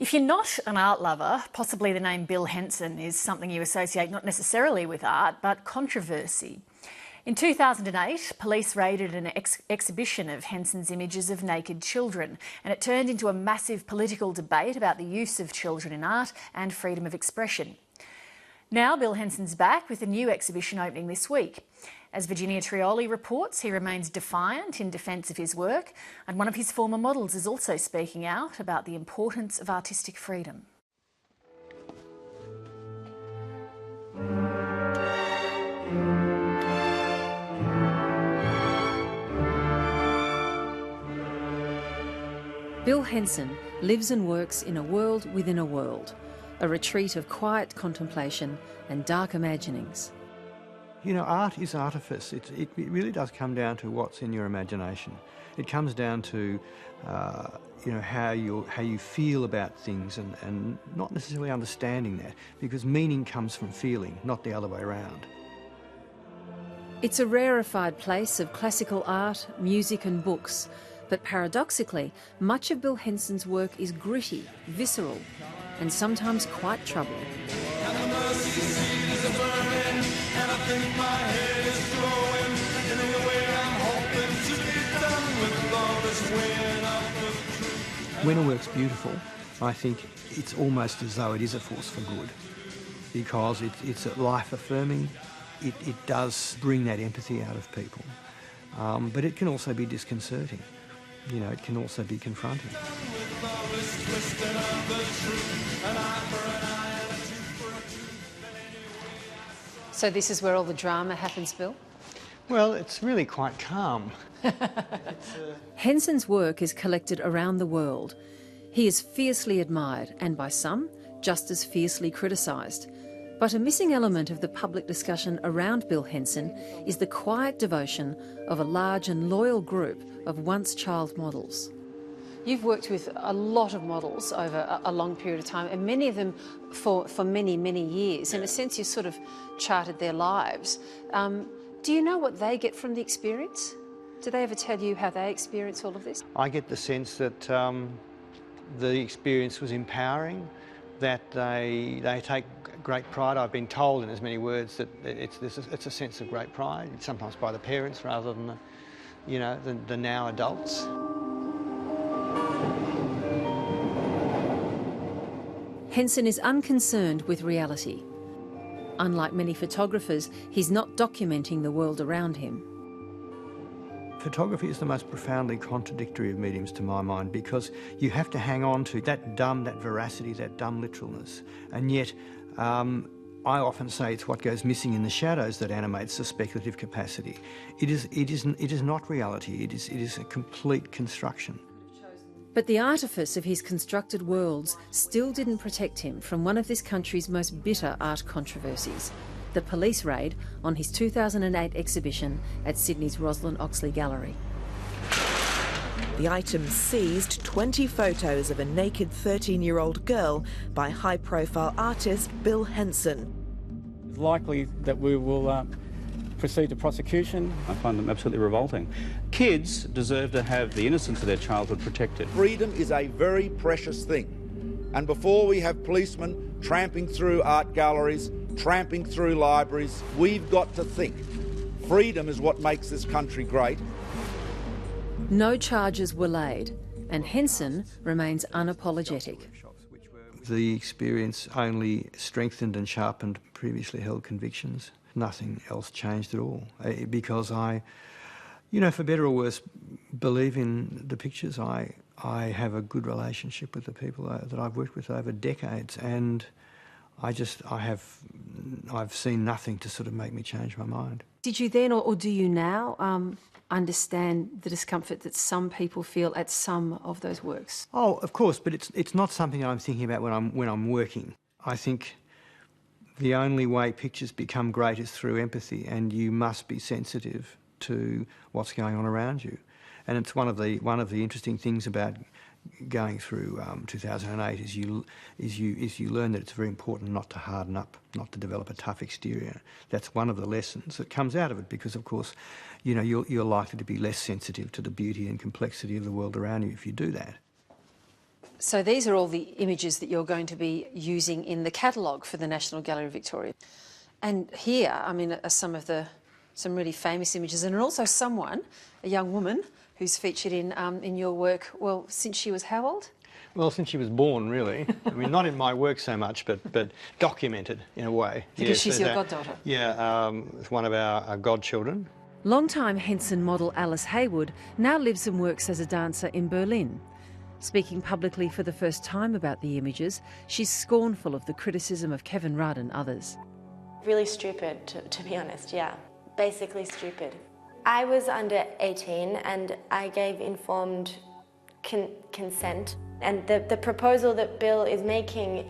If you're not an art lover, possibly the name Bill Henson is something you associate not necessarily with art, but controversy. In 2008, police raided an exhibition of Henson's images of naked children, and it turned into a massive political debate about the use of children in art and freedom of expression. Now Bill Henson's back with a new exhibition opening this week. As Virginia Trioli reports, he remains defiant in defence of his work, and one of his former models is also speaking out about the importance of artistic freedom. Bill Henson lives and works in a world within a world, a retreat of quiet contemplation and dark imaginings. You know, art is artifice. It really does come down to what's in your imagination. It comes down to, how you feel about things and not necessarily understanding that, because meaning comes from feeling, not the other way around. It's a rarefied place of classical art, music and books, but paradoxically, much of Bill Henson's work is gritty, visceral, and sometimes quite troubling. When a work's beautiful, I think it's almost as though it is a force for good, because it's life-affirming. It does bring that empathy out of people, but it can also be disconcerting. You know, it can also be confronting. So this is where all the drama happens, Bill? Well, it's really quite calm. Henson's work is collected around the world. He is fiercely admired and by some, just as fiercely criticised. But a missing element of the public discussion around Bill Henson is the quiet devotion of a large and loyal group of once child models. You've worked with a lot of models over a long period of time, and many of them for many, many years. In a sense, you sort of charted their lives. Do you know what they get from the experience? Do they ever tell you how they experience all of this? I get the sense that the experience was empowering, that they take great pride. I've been told in as many words that it's a sense of great pride, sometimes by the parents rather than the now adults. Henson is unconcerned with reality. Unlike many photographers, he's not documenting the world around him. Photography is the most profoundly contradictory of mediums to my mind, because you have to hang on to that veracity, that dumb literalness, and yet I often say it's what goes missing in the shadows that animates the speculative capacity. It is not reality. It is a complete construction. But the artifice of his constructed worlds still didn't protect him from one of this country's most bitter art controversies, the police raid on his 2008 exhibition at Sydney's Rosalind Oxley Gallery. The items seized 20 photos of a naked 13-year-old girl by high-profile artist Bill Henson. It's likely that we will proceed to prosecution. I find them absolutely revolting. Kids deserve to have the innocence of their childhood protected. Freedom is a very precious thing, and before we have policemen tramping through art galleries, tramping through libraries, we've got to think. Freedom is what makes this country great. No charges were laid, and Henson remains unapologetic. The experience only strengthened and sharpened previously held convictions. Nothing else changed at all, because I, for better or worse, believe in the pictures. I have a good relationship with the people that I've worked with over decades, and I've seen nothing to sort of make me change my mind. Did you then, or do you now, understand the discomfort that some people feel at some of those works? Oh, of course, but it's not something I'm thinking about when I'm working. I think the only way pictures become great is through empathy, and you must be sensitive to what's going on around you. And it's one of the interesting things about going through 2008 is you learn that it's very important not to harden up, not to develop a tough exterior. That's one of the lessons that comes out of it, because of course, you're likely to be less sensitive to the beauty and complexity of the world around you if you do that. So these are all the images that you're going to be using in the catalogue for the National Gallery of Victoria. And here, I mean, are some really famous images, and also someone, a young woman, who's featured in your work, well, since she was how old? Well, since she was born, really. I mean, not in my work so much, but documented in a way. Because she's your goddaughter. Yeah, it's one of our godchildren. Longtime Henson model Alice Haywood now lives and works as a dancer in Berlin. Speaking publicly for the first time about the images, she's scornful of the criticism of Kevin Rudd and others. Really stupid, to be honest, yeah. Basically stupid. I was under 18 and I gave informed consent. And the proposal that Bill is making,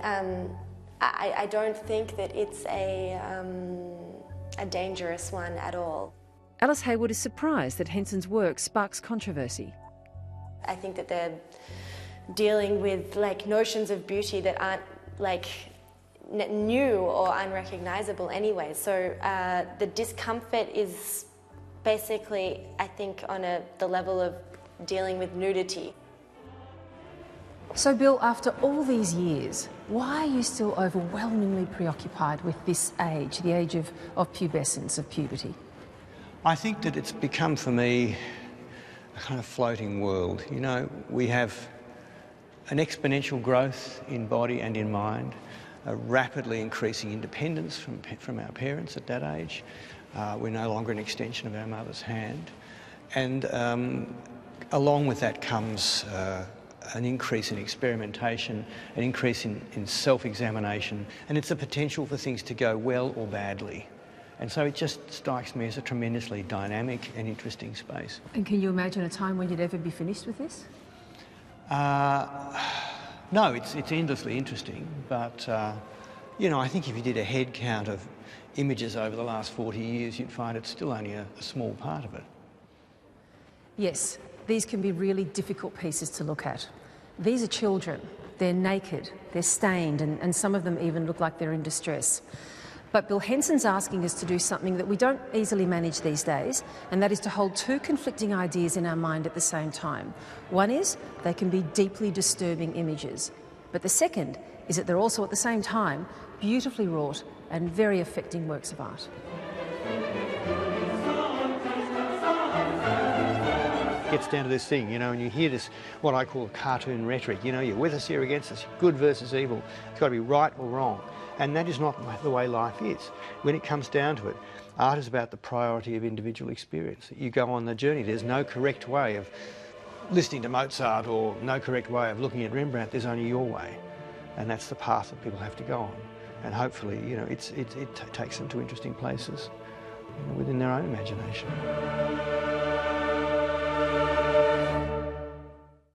I don't think that it's a dangerous one at all. Alice Haywood is surprised that Henson's work sparks controversy. I think that they're dealing with notions of beauty that aren't new or unrecognisable anyway. So the discomfort is basically, I think, on the level of dealing with nudity. So Bill, after all these years, why are you still overwhelmingly preoccupied with this age, the age of pubescence, of puberty? I think that it's become for me a kind of floating world. You know, we have an exponential growth in body and in mind, a rapidly increasing independence from our parents at that age. We're no longer an extension of our mother's hand. And along with that comes an increase in experimentation, an increase in self-examination, and it's a potential for things to go well or badly. And so it just strikes me as a tremendously dynamic and interesting space. And can you imagine a time when you'd ever be finished with this? No, it's endlessly interesting, but you know, I think if you did a head count of images over the last 40 years, you'd find it's still only a small part of it. Yes, these can be really difficult pieces to look at. These are children. They're naked, they're stained, and some of them even look like they're in distress. But Bill Henson's asking us to do something that we don't easily manage these days, and that is to hold two conflicting ideas in our mind at the same time. One is they can be deeply disturbing images, but the second is that they're also at the same time beautifully wrought and very affecting works of art. Gets down to this thing, you know, and you hear this, what I call cartoon rhetoric, you know, you're with us, you're against us, good versus evil, it's got to be right or wrong. And that is not the way life is. When it comes down to it, art is about the priority of individual experience. You go on the journey. There's no correct way of listening to Mozart or no correct way of looking at Rembrandt. There's only your way. And that's the path that people have to go on. And hopefully, you know, it takes them to interesting places, you know, within their own imagination.